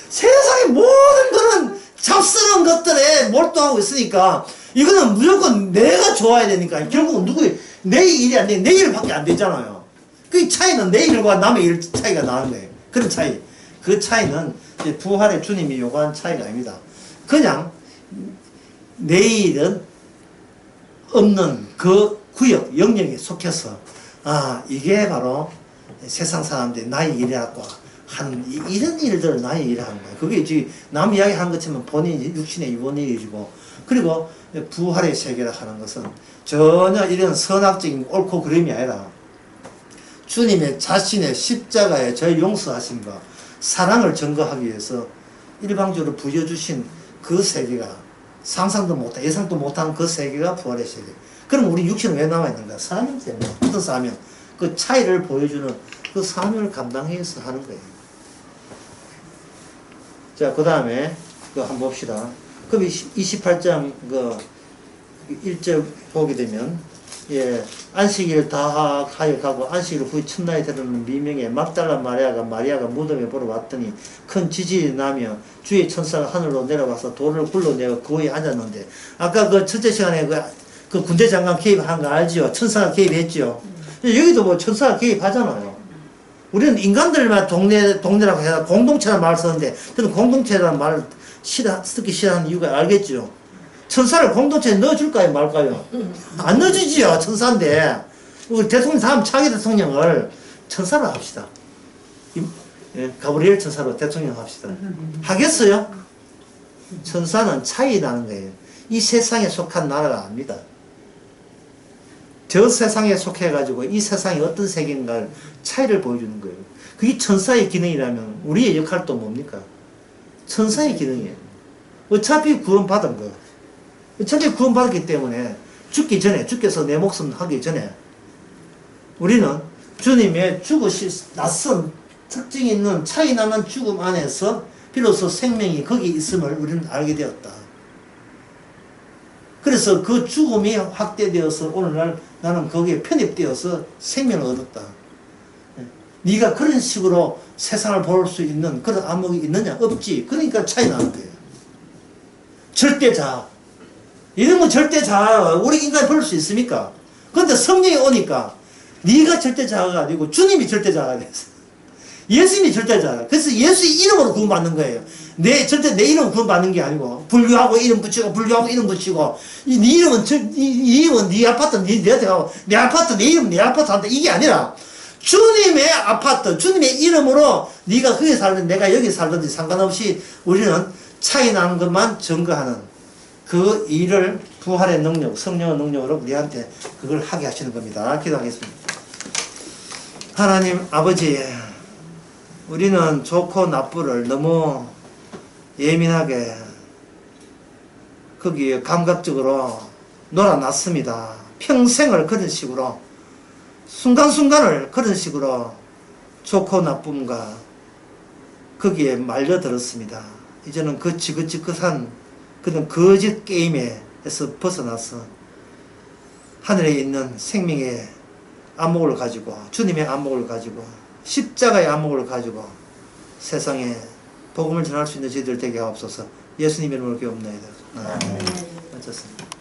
세상의 모든 거는 잡스러운 것들에 몰두하고 있으니까 이거는 무조건 내가 좋아야 되니까 결국은 내 일이 안 돼. 내 일밖에 안 되잖아요. 그 차이는 내 일과 남의 일 차이가 나는 거예요. 그런 차이. 그 차이는 이제 부활의 주님이 요구한 차이가 아닙니다. 그냥 내일은 없는 그 구역, 영역에 속해서 이게 바로 세상 사람들이 나의 일이라고 하는 이런 일들을 나의 일이라는 거예요. 그게 지금 남 이야기한 것처럼 본인이 육신의 이본일이고 그리고 부활의 세계라 하는 것은 전혀 이런 선악적인 옳고 그름이 아니라 주님의 자신의 십자가에 저희 용서하심과 사랑을 증거하기 위해서 일방적으로 부여주신 그 세계가 상상도 못한 예상도 못한 그 세계가 부활의 세계. 그럼 우리 육신은 왜 남아있는가? 사명 때문에. 어떤 사명? 그 차이를 보여주는 그 사명을 감당해서 하는 거예요. 자, 그 다음에 한번 봅시다. 그럼 28장 1절 보게 되면 안식일 다 하여 가고 안식일 후에 첫날에 들어오는 미명에 막달라 마리아가 무덤에 보러 왔더니 큰 지진이 나며 주의 천사가 하늘로 내려와서 돌을 굴러내어 그 위에 앉았는데 아까 그 첫째 시간에 그 군대 장관 개입한 거 알지요? 천사가 개입했지요. 여기도 천사가 개입하잖아요. 우리는 인간들만 동네라고 해서 공동체라는 말을 쓰는데 저는 공동체라는 말을 듣기 싫어하는 이유가 알겠죠? 천사를 공동체에 넣어줄까요 말까요? 안 넣어주지요. 천사인데 우리 대통령 다음 차기 대통령을 천사로 합시다. 가브리엘 천사로 대통령 합시다. 하겠어요? 천사는 차이라는 거예요. 이 세상에 속한 나라가 아닙니다. 저 세상에 속해가지고 이 세상이 어떤 세계인가를 차이를 보여주는 거예요. 그게 천사의 기능이라면 우리의 역할도 뭡니까? 천사의 기능이에요. 어차피 구원받은 거. 어차피 구원받았기 때문에 죽기 전에, 주께서 내 목숨 하기 전에 우리는 주님의 죽으실 낯선 특징이 있는 차이 나는 죽음 안에서 비로소 생명이 거기 있음을 우리는 알게 되었다. 그래서 그 죽음이 확대되어서 오늘날 나는 거기에 편입되어서 생명을 얻었다. 네가 그런 식으로 세상을 볼 수 있는 그런 안목이 있느냐? 없지. 그러니까 차이 나는 거예요. 절대자. 이런 건 절대자. 우리 인간이 볼 수 있습니까? 그런데 성령이 오니까 네가 절대자가 아니고 주님이 절대자가 됐어. 예수님이 절대자야. 그래서 예수의 이름으로 구원받는 거예요. 절대 내 이름 구원받는 게 아니고, 분류하고 이름 붙이고, 분류하고 이름 붙이고, 네 이름은, 네 아파트, 내한테 가고, 내 아파트, 내 이름, 내 아파트 한다. 이게 아니라, 주님의 아파트, 주님의 이름으로 네가 거기 살든 내가 여기 살든지 상관없이 우리는 차이 나는 것만 증거하는 그 일을 부활의 능력, 성령의 능력으로 우리한테 그걸 하게 하시는 겁니다. 기도하겠습니다. 하나님 아버지, 우리는 좋고 나쁘를 너무 예민하게 거기에 감각적으로 놀아놨습니다. 평생을 그런 식으로 순간순간을 그런 식으로 좋고 나쁨과 거기에 말려들었습니다. 이제는 그 지긋지긋한 그런 거짓 게임에서 벗어나서 하늘에 있는 생명의 안목을 가지고 주님의 안목을 가지고 십자가의 안목을 가지고 세상에 복음을 전할 수 있는 저희들 되게 하옵소서. 예수님 이름으로 기도합니다. 아멘. 맞췄습니다.